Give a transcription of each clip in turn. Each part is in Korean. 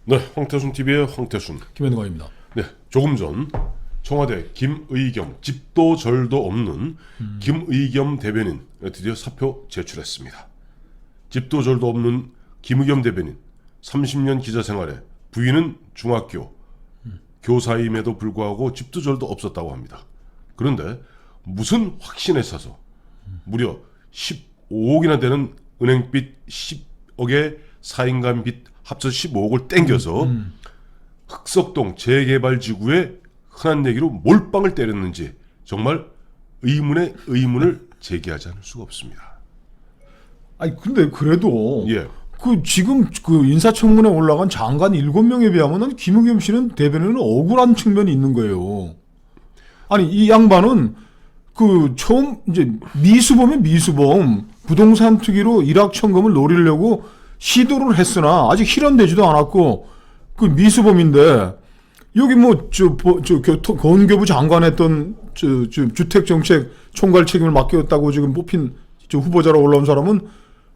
네, 황태순 TV의 황태순. 김현광입니다. 네, 조금 전 청와대 김의겸 집도 절도 없는 김의겸 대변인 드디어 사표 제출했습니다. 집도 절도 없는 김의겸 대변인 30년 기자 생활에 부인은 중학교 교사임에도 불구하고 집도 절도 없었다고 합니다. 그런데 무슨 확신에 차서 무려 15억이나 되는 은행빚 10억의 사인감 빚 합쳐서 15억을 땡겨서 흑석동 재개발지구에 흔한 얘기로 몰빵을 때렸는지 정말 의문에 의문을 제기하지 않을 수가 없습니다. 아니 근데 그래도 예. 그 지금 그 인사청문회 올라간 장관 7명에 비하면은 김의겸 씨는 대변인은 억울한 측면이 있는 거예요. 아니 이 양반은 그 처음 이제 미수범 부동산 투기로 일확천금을 노리려고 시도를 했으나 아직 실현되지도 않았고 그 미수범인데 여기 뭐 건교부 장관 했던 주택정책 총괄 책임을 맡겼다고 지금 뽑힌 후보자로 올라온 사람은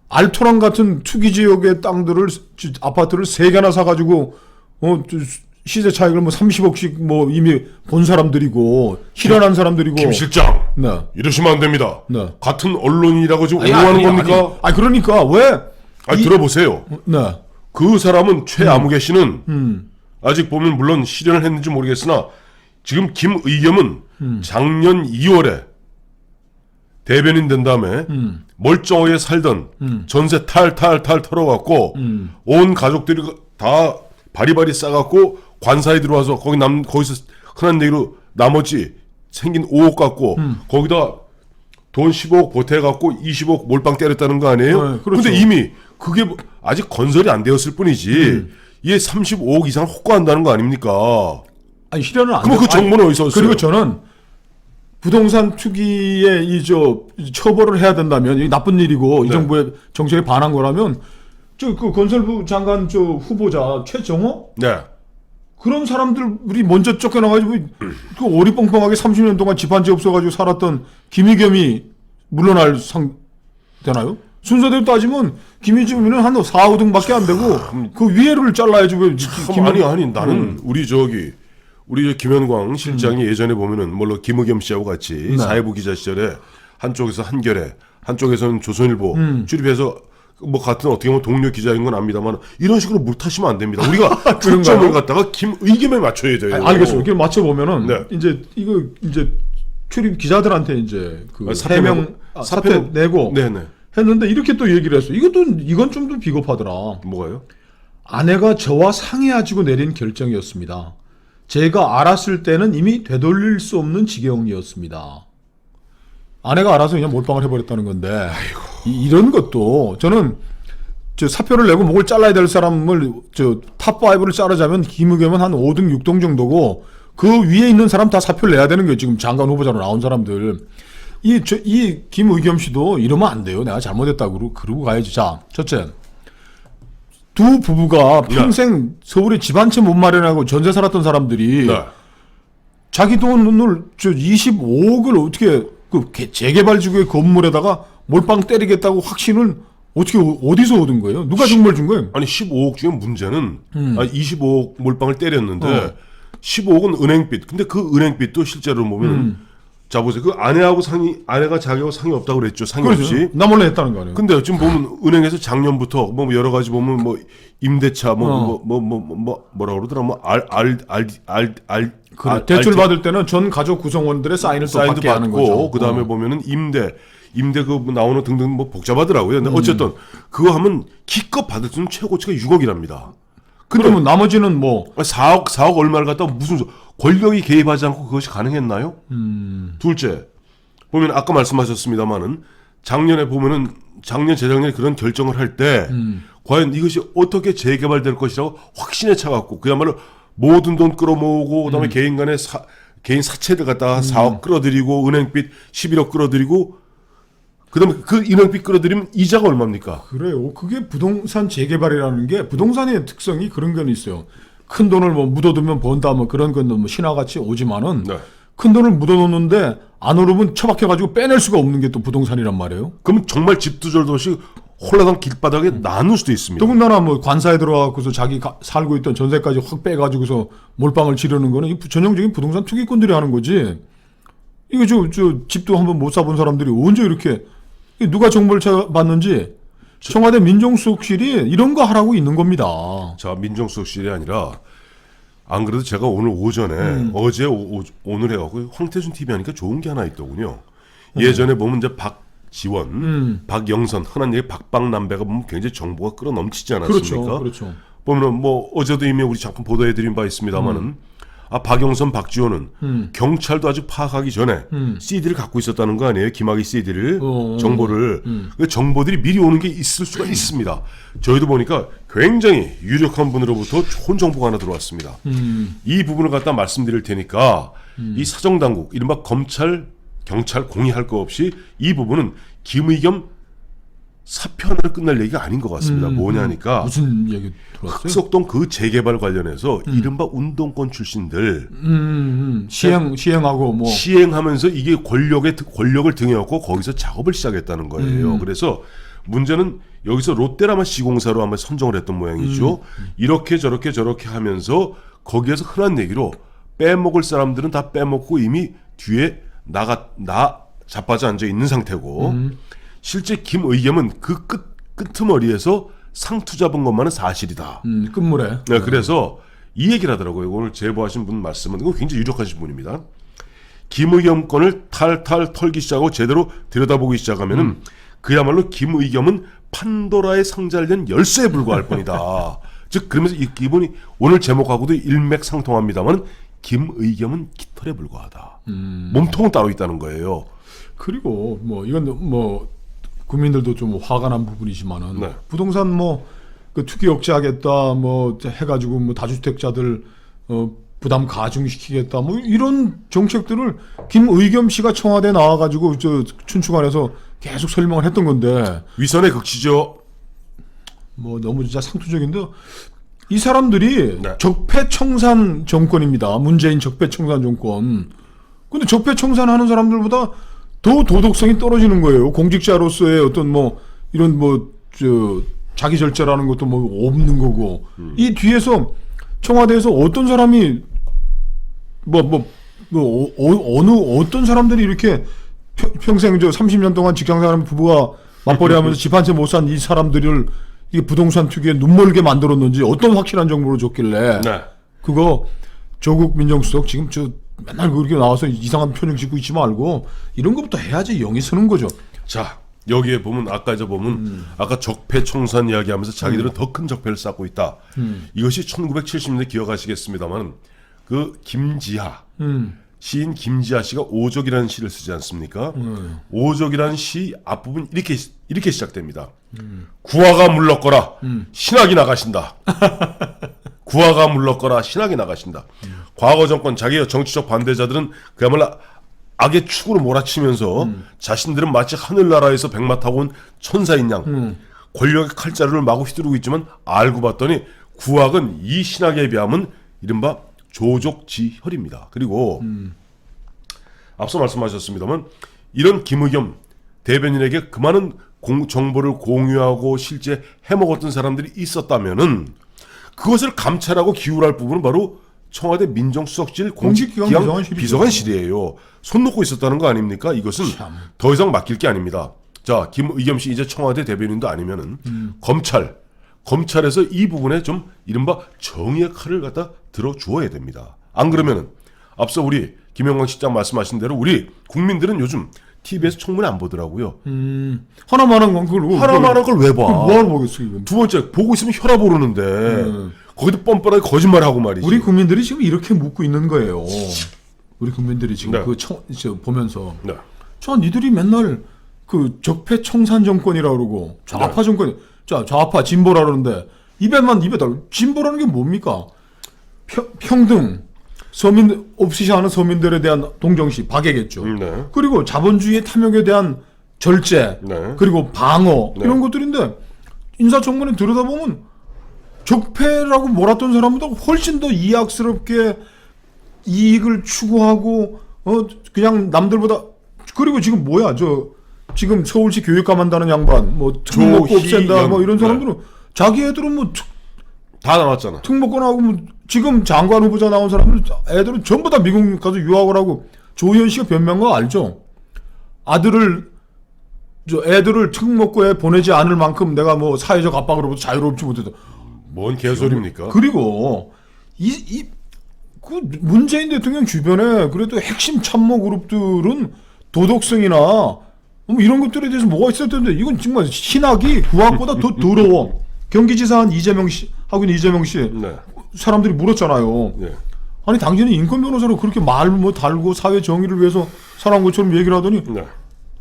알토란 같은 투기 지역의 땅들을 아파트를 3개나 사가지고 시세 차익을 뭐 30억씩 뭐 이미 본 사람들이고 실현한 사람들이고. 김 실장, 네. 이러시면 안 됩니다. 네. 같은 언론이라고 지금 옹호하는 겁니까? 아니 그러니까 왜? 들어보세요. 네. 그 사람은 최아무개 씨는 아직 보면 물론 실현을 했는지 모르겠으나 지금 김의겸은 작년 2월에 대변인 된 다음에 멀쩡하게 살던 전세 탈탈 털어갖고 온 가족들이 다 바리바리 싸갖고 관사에 들어와서 거기서 흔한 얘기로 나머지 생긴 5억 갖고 거기다 돈 15억 보태갖고 20억 몰빵 때렸다는 거 아니에요? 네, 그렇죠. 근데 이미 그게 아직 건설이 안 되었을 뿐이지 이게 35억 이상 혹과한다는 거 아닙니까? 아니 실현은 안 그럼 그 정보는 어디서 왔어요? 그리고 저는 부동산 투기에 처벌을 해야 된다면 이 나쁜 일이고 이 정부의 정책에 반한 거라면 그 건설부 장관 후보자 최정호 네. 그런 사람들이 먼저 쫓겨나가지고 그 오리뻥뻥하게 30년 동안 집 한 채 없어가지고 살았던 김의겸이 물러날 되나요? 순서대로 따지면 김의겸이는 한 4, 5등밖에 안 되고 그 위에를 잘라야지 왜 아니 나는 우리 김현광 실장이 예전에 보면은 물론 김의겸 씨하고 같이 사회부 기자 시절에 한쪽에서 한겨레 한쪽에서는 조선일보 출입해서 뭐 같은 어떻게 보면 동료 기자인 건 압니다만 이런 식으로 물타시면 안 됩니다. 우리가 초점을 갖다가 김의겸에 맞춰야 돼요. 알겠어요. 이렇게 맞춰 보면은 네. 이제 출입 기자들한테 이제 그 사표 사퇴 내고 네네. 했는데 이렇게 또 얘기를 했어. 이건 좀 더 비겁하더라. 뭐가요? 아내가 저와 상의하지고 내린 결정이었습니다. 제가 알았을 때는 이미 되돌릴 수 없는 지경이었습니다. 아내가 알아서 그냥 몰빵을 해버렸다는 건데 이런 것도 저는 사표를 내고 목을 잘라야 될 사람을 탑5를 자르자면 김의겸은 한 5등 6등 정도고 그 위에 있는 사람 다 사표를 내야 되는 거예요. 지금 장관 후보자로 나온 사람들. 이 김의겸 씨도 이러면 안 돼요. 내가 잘못했다고 그러고 가야지. 자, 첫째. 두 부부가 평생 서울에 집 한 채 못 마련하고 전세 살았던 사람들이 자기 돈을 25억을 어떻게 그 재개발지구의 건물에다가 몰빵 때리겠다고 확신을 어떻게 어디서 얻은 거예요? 누가 정말 준 거예요? 아니 15억 중에 문제는 25억 몰빵을 때렸는데 15억은 은행빚. 근데 그 은행빚도 실제로 보면 자 보세요. 그 아내가 자기하고 상의 없다고 그랬죠. 상의 그렇죠. 없이. 나 몰래 했다는 거 아니에요? 근데 지금 보면 은행에서 작년부터 뭐 여러 가지 보면 뭐 임대차 뭐라 그러더라 대출 받을 때는 전 가족 구성원들의 사인을 또 받게 하는 거죠. 그 다음에 보면은 임대 그 나오는 등등 뭐 복잡하더라고요. 근데 어쨌든 그거 하면 기껏 받을 수 있는 최고치가 6억이랍니다. 그러면 나머지는 뭐 4억 얼마를 갖다가 무슨 권력이 개입하지 않고 그것이 가능했나요? 둘째 보면 아까 말씀하셨습니다만은 작년에 보면은 재작년에 그런 결정을 할 때 과연 이것이 어떻게 재개발될 것이라고 확신에 차갖고 그야말로 모든 돈 끌어모으고 그다음에 개인 사채들 갖다가 4억 끌어들이고 은행빚 11억 끌어들이고 그다음에 그 은행빚 끌어들이면 이자가 얼마입니까? 그래요. 그게 부동산 재개발이라는 게 부동산의 특성이 그런 건 있어요. 큰 돈을 뭐 묻어두면 번다 뭐 그런 건 뭐 신화같이 오지만은 큰 돈을 묻어놓는데 안 오르면 처박혀가지고 빼낼 수가 없는 게 또 부동산이란 말이에요. 그럼 정말 집도 절도 없이 홀라당 길바닥에 나눌 수도 있습니다. 더군다나 뭐 관사에 들어가고서 자기 살고 있던 전세까지 확 빼가지고서 몰빵을 지르는 거는 이 전형적인 부동산 투기꾼들이 하는 거지. 이거 저 집도 한번 못 사본 사람들이 언제 이렇게 누가 정보를 받는지 청와대 민정수석실이 이런 거 하라고 있는 겁니다. 자, 민정수석실이 아니라 안 그래도 제가 오늘 오전에 어제 오늘 해갖고 황태준 TV 하니까 좋은 게 하나 있더군요. 예전에 보면 이제 박지원, 박영선, 흔한 얘기 박박남배가 보면 굉장히 정보가 끌어 넘치지 않았습니까? 그렇죠. 보면 뭐 어제도 이미 우리 작품 보도해드린 바 있습니다만은 박영선, 박지원은 경찰도 아직 파악하기 전에 CD를 갖고 있었다는 거 아니에요? 김학의 CD를 정보를 그 정보들이 미리 오는 게 있을 수가 있습니다. 저희도 보니까 굉장히 유력한 분으로부터 좋은 정보가 하나 들어왔습니다. 이 부분을 갖다 말씀드릴 테니까 이 사정당국, 이른바 검찰, 경찰 공의할 거 없이 이 부분은 김의겸 사표 하나로 끝날 얘기가 아닌 것 같습니다. 뭐냐니까 무슨 얘기 들어왔어요? 흑석동 그 재개발 관련해서 이른바 운동권 출신들 시행하고 뭐 시행하면서 이게 권력을 등에 업고 거기서 작업을 시작했다는 거예요. 그래서 문제는 여기서 롯데라마 시공사로 아마 선정을 했던 모양이죠. 이렇게 저렇게 하면서 거기에서 흔한 얘기로 빼먹을 사람들은 다 빼먹고 이미 뒤에 자빠져 앉아 있는 상태고 실제 김의겸은 그 끄트머리에서 상투 잡은 것만은 사실이다. 끝물에. 네, 그래서 이 얘기를 하더라고요. 오늘 제보하신 분 말씀은 이거 굉장히 유력하신 분입니다. 김의겸 건을 탈탈 털기 시작하고 제대로 들여다보기 시작하면은 그야말로 김의겸은 판도라의 상자를 연 열쇠에 불과할 뿐이다. 즉 그러면서 이분이 오늘 제목하고도 일맥상통합니다만 김의겸은 깃털에 불과하다. 몸통은 따로 있다는 거예요. 그리고 뭐 이건 뭐 국민들도 좀 화가 난 부분이지만은 네. 부동산 뭐 그 투기 억제하겠다 뭐 해가지고 뭐 다주택자들 부담 가중시키겠다 뭐 이런 정책들을 김의겸 씨가 청와대 나와가지고 저 춘추관에서 계속 설명을 했던 건데 위선의 극치죠. 뭐 너무 진짜 상투적인데 이 사람들이 네. 적폐청산 정권입니다. 문재인 적폐청산 정권. 근데 적폐청산하는 사람들보다 더 도덕성이 떨어지는 거예요. 공직자로서의 어떤 뭐 이런 뭐 자기 절제라는 것도 뭐 없는 거고 이 뒤에서 청와대에서 어떤 사람이 어떤 사람들이 이렇게 평생 30년 동안 직장생활 부부가 맞벌이하면서 집 한 채 못 산 이 사람들을 이 부동산 투기에 눈멀게 만들었는지 어떤 확실한 정보를 줬길래 네. 그거 조국 민정수석 지금 맨날 그렇게 나와서 이상한 표정 짓고 있지 말고 이런 것부터 해야지 영이 서는 거죠. 자, 여기에 보면 아까 아까 적폐청산 이야기하면서 자기들은 더 큰 적폐를 쌓고 있다. 이것이 1970년대 기억하시겠습니다만 그 김지하 시인 김지하 씨가 오적이라는 시를 쓰지 않습니까? 오적이라는 시 앞부분 이렇게 시작됩니다. 구화가 물렀거라 신학이 나가신다. 구화가 물렀거라 신학이 나가신다. 과거 정권 자기의 정치적 반대자들은 그야말로 악의 축으로 몰아치면서 자신들은 마치 하늘나라에서 백마 타고 온 천사인 양 권력의 칼자루를 마구 휘두르고 있지만 알고 봤더니 구악은 이 신학에 비하면 이른바 조족지혈입니다. 그리고 앞서 말씀하셨습니다만 이런 김의겸 대변인에게 그 많은 정보를 공유하고 실제 해먹었던 사람들이 있었다면은 그것을 감찰하고 기울할 부분은 바로 청와대 민정수석실 공직기강 비서관실이에요. 손 놓고 있었다는 거 아닙니까? 이것은 더 이상 맡길 게 아닙니다. 자, 김의겸 씨 이제 청와대 대변인도 아니면은 검찰에서 이 부분에 좀 이른바 정의의 칼을 갖다 들어 주어야 됩니다. 안 그러면은 앞서 우리 김영광 실장 말씀하신 대로 우리 국민들은 요즘 TV에서 청문회 안 보더라고요. 하나만한 건 그걸 하나만한 걸 왜 봐? 뭐하러 보겠어 이건. 두 번째 보고 있으면 혈압 오르는데 거기도 뻔뻔하게 거짓말하고 말이지. 우리 국민들이 지금 이렇게 묻고 있는 거예요. 우리 국민들이 지금 네. 보면서 네. 니들이 맨날 그 적폐청산 정권이라 그러고 좌파 정권, 좌파 진보라 그러는데 입에 달고 진보라는 게 뭡니까? 평등, 서민 없이 사는 서민들에 대한 동정심, 박애겠죠. 네. 그리고 자본주의 탐욕에 대한 절제, 네. 그리고 방어 네. 이런 것들인데 인사청문회 들여다보면 적폐라고 몰았던 사람보다 훨씬 더 이악스럽게 이익을 추구하고 그냥 남들보다 그리고 지금 뭐야 지금 서울시 교육감 한다는 양반, 뭐 특목고 없앤다, 조희연. 뭐 이런 사람들은 자기 애들은 뭐 다 나왔잖아. 특목고 나오고 뭐 지금 장관 후보자 나온 사람들 애들은 전부 다 미국 가서 유학을 하고 조희연 씨가 변명한 거 알죠? 애들을 특목고에 보내지 않을 만큼 내가 뭐 사회적 압박으로부터 자유롭지 못해서 뭔 개소리입니까? 그리고 그 문재인 대통령 주변에 그래도 핵심 참모 그룹들은 도덕성이나 뭐 이런 것들에 대해서 뭐가 있을 텐데 이건 정말 신학이 구학보다 더 더러워. 경기지사 한 이재명 씨 하긴 이재명 씨 네. 사람들이 물었잖아요. 네. 아니 당신이 인권 변호사로 그렇게 말 뭐 달고 사회 정의를 위해서 살아온 것처럼 얘기를 하더니 네.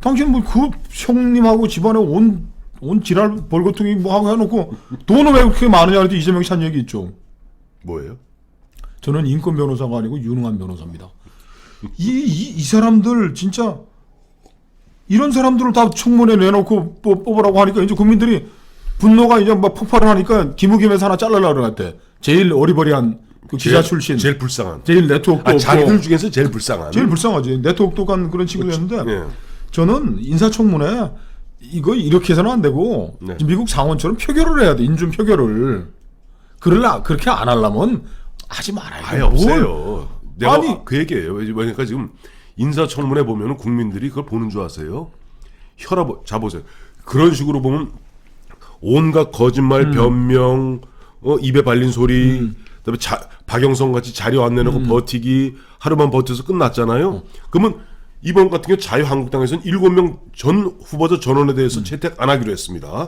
당신 뭐 그 형님하고 집안에 온 지랄 벌거퉁이 뭐 하고 해놓고 돈은 왜 그렇게 많으냐 그랬더니 이재명이 산 얘기 있죠. 뭐예요? 저는 인권 변호사가 아니고 유능한 변호사입니다. 이 사람들 진짜 이런 사람들을 다 청문회 내놓고 뽑으라고 하니까 이제 국민들이 분노가 이제 막 폭발을 하니까 김우김에서 하나 잘라려고 그랬대. 제일 어리버리한 그 기자 출신. 제일 불쌍한. 제일 네트워크도 없고. 자기들 중에서 제일 불쌍한. 제일 불쌍하지. 네트워크도 간 그런 친구였는데 예. 저는 인사청문회 이거 이렇게 해서는 안 되고 네. 미국 상원처럼 표결을 해야 돼. 인준 표결을. 그렇게 안 하려면 하지 말아요. 아예 없어요. 내가 아니. 그 얘기예요. 왜냐니까 지금 인사청문회 보면은 국민들이 그걸 보는 줄 아세요? 혈압 잡으세요. 그런 식으로 보면 온갖 거짓말, 변명, 입에 발린 소리, 그다음에 박영선 같이 자료 안 내놓고 버티기 하루만 버텨서 끝났잖아요. 그러면 이번 같은 경우 자유한국당에서는 7명 전 후보자 전원에 대해서 채택 안 하기로 했습니다.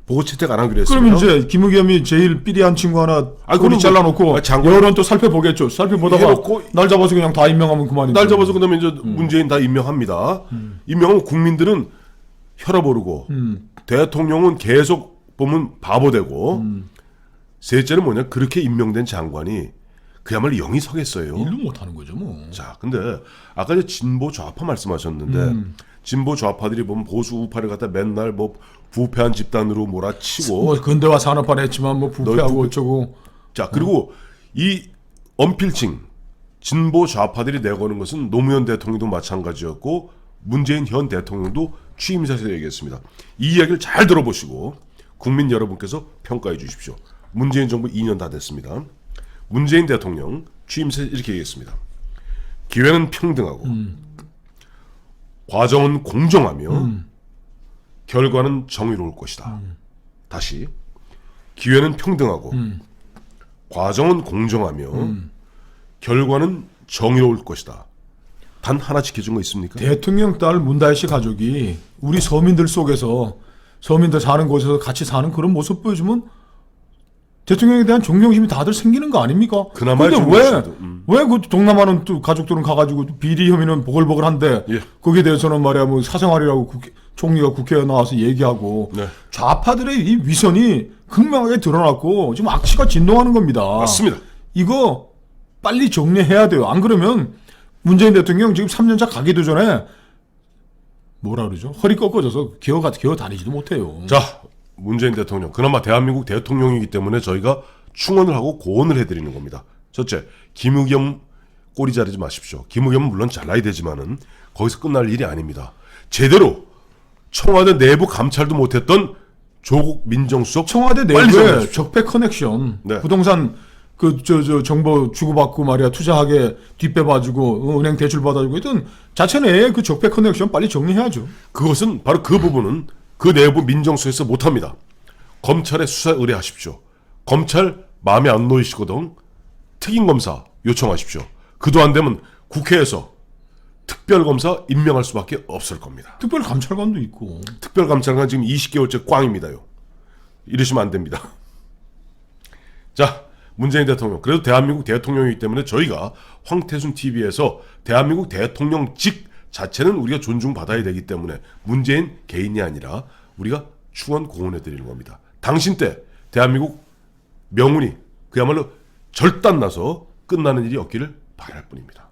보고 채택 안 하기로 했습니다. 그러면 이제 김우겸이 제일 삐리한 친구 하나 꼬리 그럼 잘라놓고 뭐, 장관- 여론 또 살펴보겠죠. 살펴보다가 해놓고 날 잡아서 그냥 다 임명하면 그만이죠. 날 잡아서 그다음에 이제 문재인 다 임명합니다. 임명하면 국민들은 혈압 오르고 대통령은 계속 보면 바보 되고 셋째는 뭐냐 그렇게 임명된 장관이 그야말로 영이 서겠어요. 일도 못하는 거죠 뭐. 자, 근데 아까 이제 진보 좌파 말씀하셨는데 진보 좌파들이 보면 보수 우파를 갖다 맨날 뭐 부패한 집단으로 몰아치고 뭐 근대화 산업화를 했지만 뭐 부패하고 어쩌고. 자 그리고 이 언필칭 진보 좌파들이 내거는 것은 노무현 대통령도 마찬가지였고 문재인 현 대통령도 취임사에서 얘기했습니다. 이 이야기를 잘 들어보시고 국민 여러분께서 평가해 주십시오. 문재인 정부 2년 다 됐습니다. 문재인 대통령 취임사에 이렇게 얘기했습니다. 기회는 평등하고 과정은 공정하며 결과는 정의로울 것이다. 다시 기회는 평등하고 과정은 공정하며 결과는 정의로울 것이다. 단 하나 지켜준 거 있습니까? 대통령 딸 문다혜 씨 가족이 우리 서민들 속에서 서민들 사는 곳에서 같이 사는 그런 모습 보여주면 대통령에 대한 존경심이 다들 생기는 거 아닙니까? 그나마의 근데 존경심도, 왜 그 동남아는 또 가족들은 가가지고 비리 혐의는 보글보글한데 예. 거기에 대해서는 말이야 뭐 사생활이라고 총리가 국회에 나와서 얘기하고 네. 좌파들의 이 위선이 극명하게 드러났고 지금 악취가 진동하는 겁니다. 맞습니다. 이거 빨리 정리해야 돼요. 안 그러면 문재인 대통령 지금 3년차 가기도 전에 뭐라 그러죠? 허리 꺾어져서 기어 다니지도 못해요. 자, 문재인 대통령. 그나마 대한민국 대통령이기 때문에 저희가 충원을 하고 고언을 해드리는 겁니다. 첫째, 김의겸 꼬리 자르지 마십시오. 김의겸은 물론 잘라야 되지만은 거기서 끝날 일이 아닙니다. 제대로 청와대 내부 감찰도 못했던 조국 민정수석 청와대 빨리 내부에 정리하십시오. 적폐 커넥션, 네. 부동산 정보 주고받고 말이야 투자하게 뒷배 봐주고 은행 대출 받아주고 했던 자체 내에 그 적폐 커넥션 빨리 정리해야죠. 그것은 바로 그 부분은 그 내부 민정수석에서 못합니다. 검찰에 수사 의뢰하십시오. 검찰 마음에 안 놓이시거든 특임검사 요청하십시오. 그도 안 되면 국회에서 특별검사 임명할 수밖에 없을 겁니다. 특별감찰관도 있고. 특별감찰관 지금 20개월째 꽝입니다요. 이러시면 안 됩니다. 자, 문재인 대통령. 그래도 대한민국 대통령이기 때문에 저희가 황태순 TV에서 대한민국 대통령직 자체는 우리가 존중받아야 되기 때문에 문재인 개인이 아니라 우리가 충원 공헌해드리는 겁니다. 당신 때 대한민국 명운이 그야말로 절단나서 끝나는 일이 없기를 바랄 뿐입니다.